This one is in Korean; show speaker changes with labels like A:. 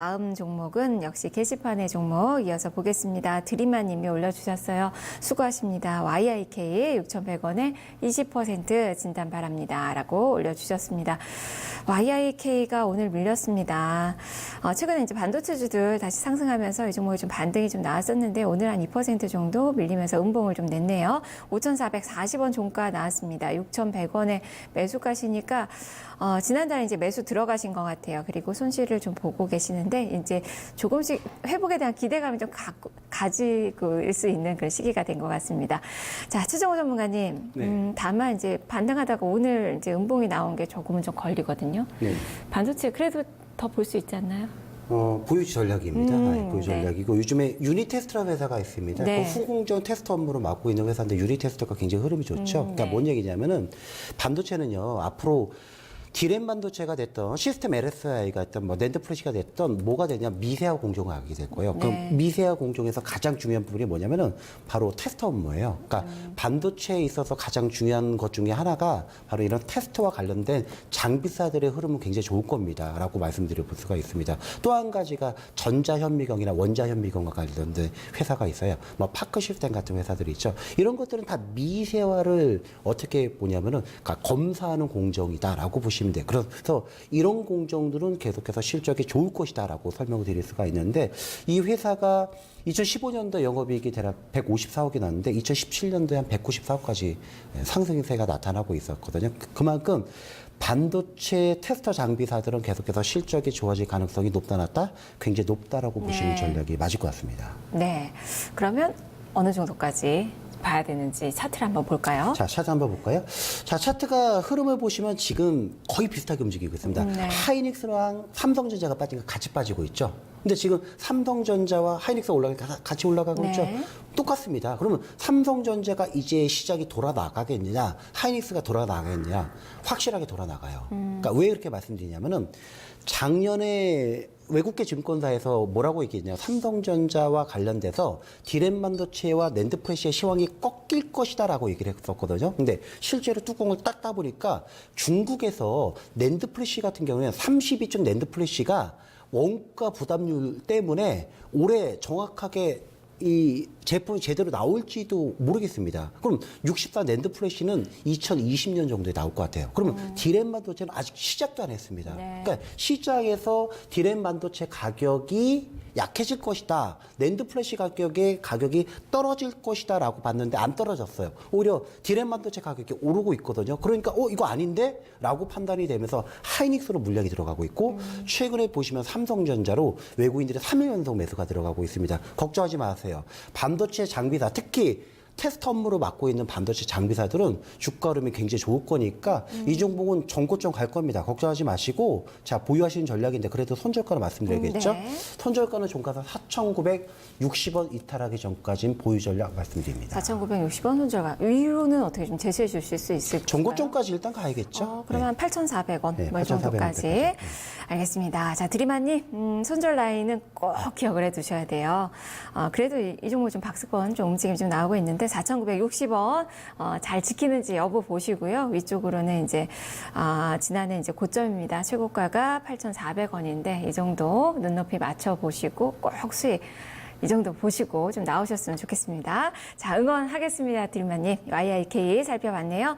A: 다음 종목은 역시 게시판의 종목 이어서 보겠습니다. 드리마님이 올려주셨어요. 수고하십니다. YIK 6,100원에 20% 진단 바랍니다. 라고 올려주셨습니다. YIK가 오늘 밀렸습니다. 최근에 이제 반도체주들 다시 상승하면서 이 종목이 좀 반등이 좀 나왔었는데 오늘 한 2% 정도 밀리면서 음봉을 좀 냈네요. 5,440원 종가 나왔습니다. 6,100원에 매수가시니까 지난달에 이제 매수 들어가신 것 같아요. 그리고 손실을 좀 보고 계시는데 이제 조금씩 회복에 대한 기대감이 좀 가지고 일 수 있는 그런 시기가 된 것 같습니다. 자, 최정호 전문가님,
B: 네.
A: 다만 이제 반등하다가 오늘 이제 음봉이 나온 게 조금은 좀 걸리거든요.
B: 네.
A: 반도체 그래도 더 볼 수 있지 않나요?
B: 보유지 전략입니다. 보유지
A: 네.
B: 전략이고 요즘에 유니테스트라는 회사가 있습니다.
A: 네.
B: 그 후공정 테스트 업무를 맡고 있는 회사인데 유니테스트가 굉장히 흐름이 좋죠. 그러니까
A: 네.
B: 뭔 얘기냐면은 반도체는요 앞으로 디램 반도체가 됐던 시스템 LSI가 됐던 뭐 낸드 플래시가 됐던 뭐가 되냐 미세화 공정하게 될 거예요.
A: 네.
B: 그 미세화 공정에서 가장 중요한 부분이 뭐냐면은 바로 테스트 업무예요. 그러니까 반도체에 있어서 가장 중요한 것 중에 하나가 바로 이런 테스트와 관련된 장비사들의 흐름은 굉장히 좋을 겁니다라고 말씀드려 볼 수가 있습니다. 또 한 가지가 전자현미경이나 원자현미경과 관련된 회사가 있어요. 뭐 파크 시스템 같은 회사들이 있죠. 이런 것들은 다 미세화를 어떻게 보냐면은 그러니까 검사하는 공정이다라고 보시면 돼요. 그래서 이런 공정들은 계속해서 실적이 좋을 것이다라고 설명을 드릴 수가 있는데 이 회사가 2015년도 영업이익이 대략 154억이 났는데 2017년도에 한 194억까지 상승세가 나타나고 있었거든요. 그만큼 반도체 테스터 장비사들은 계속해서 실적이 좋아질 가능성이 높다 낮다 굉장히 높다라고 보시는 전략이 맞을 것 같습니다.
A: 네. 그러면 어느 정도까지 봐야 되는지 차트를 한번 볼까요?
B: 자, 차트 한번 볼까요? 자, 차트가 흐름을 보시면 지금 거의 비슷하게 움직이고 있습니다.
A: 네.
B: 하이닉스랑 삼성전자가 빠진 거 같이 빠지고 있죠. 근데 지금 삼성전자와 하이닉스가 같이 올라가고
A: 네.
B: 있죠. 똑같습니다. 그러면 삼성전자가 이제 시장이 돌아나가겠느냐, 하이닉스가 돌아나가겠느냐, 확실하게 돌아나가요. 그러니까 왜 이렇게 말씀드리냐면은 작년에 외국계 증권사에서 뭐라고 얘기했냐. 삼성전자와 관련돼서 디램 반도체와 낸드 플래시의 시황이 꺾일 것이다라고 얘기를 했었거든요. 근데 실제로 뚜껑을 딱 따보니까 중국에서 낸드 플래시 같은 경우에는 32쪽 낸드 플래시가 원가 부담률 때문에 올해 정확하게 이 제품이 제대로 나올지도 모르겠습니다. 그럼 64 낸드 플래시는 2020년 정도에 나올 것 같아요. 그러면 디램 반도체는 아직 시작도 안 했습니다.
A: 네.
B: 그러니까 시장에서 디램 반도체 가격이 약해질 것이다. 낸드 플래시 가격이 떨어질 것이다 라고 봤는데 안 떨어졌어요. 오히려 디램 반도체 가격이 오르고 있거든요. 그러니까 이거 아닌데? 라고 판단이 되면서 하이닉스로 물량이 들어가고 있고 최근에 보시면 삼성전자로 외국인들의 3일 연속 매수가 들어가고 있습니다. 걱정하지 마세요. 반도체 장비사 특히 테스트 업무를 맡고 있는 반도체 장비사들은 주가 흐름이 굉장히 좋을 거니까 이 종목은 전고점 갈 겁니다. 걱정하지 마시고 자 보유하시는 전략인데 그래도 손절가를 말씀드려야겠죠.
A: 네.
B: 손절가는 종가서 4,960원 이탈하기 전까지는 보유 전략 말씀드립니다.
A: 4,960원 손절가. 위로는 어떻게 좀 제시해 주실 수 있을까요?
B: 전고점까지 일단 가야겠죠.
A: 그러면 8,400원
B: 네,
A: 뭐 이 정도까지.
B: 8,400원
A: 알겠습니다. 자, 드리마님, 손절 라인은 꼭 기억을 해 두셔야 돼요. 그래도 이 종목 좀 박스권 좀 움직임이 좀 나오고 있는데 4,960원 잘 지키는지 여부 보시고요. 위쪽으로는 이제 지난해 이제 고점입니다. 최고가가 8,400원인데 이 정도 눈높이 맞춰 보시고 꼭 수익 이 정도 보시고 좀 나오셨으면 좋겠습니다. 자, 응원하겠습니다. 드리마님. YIK 살펴봤네요.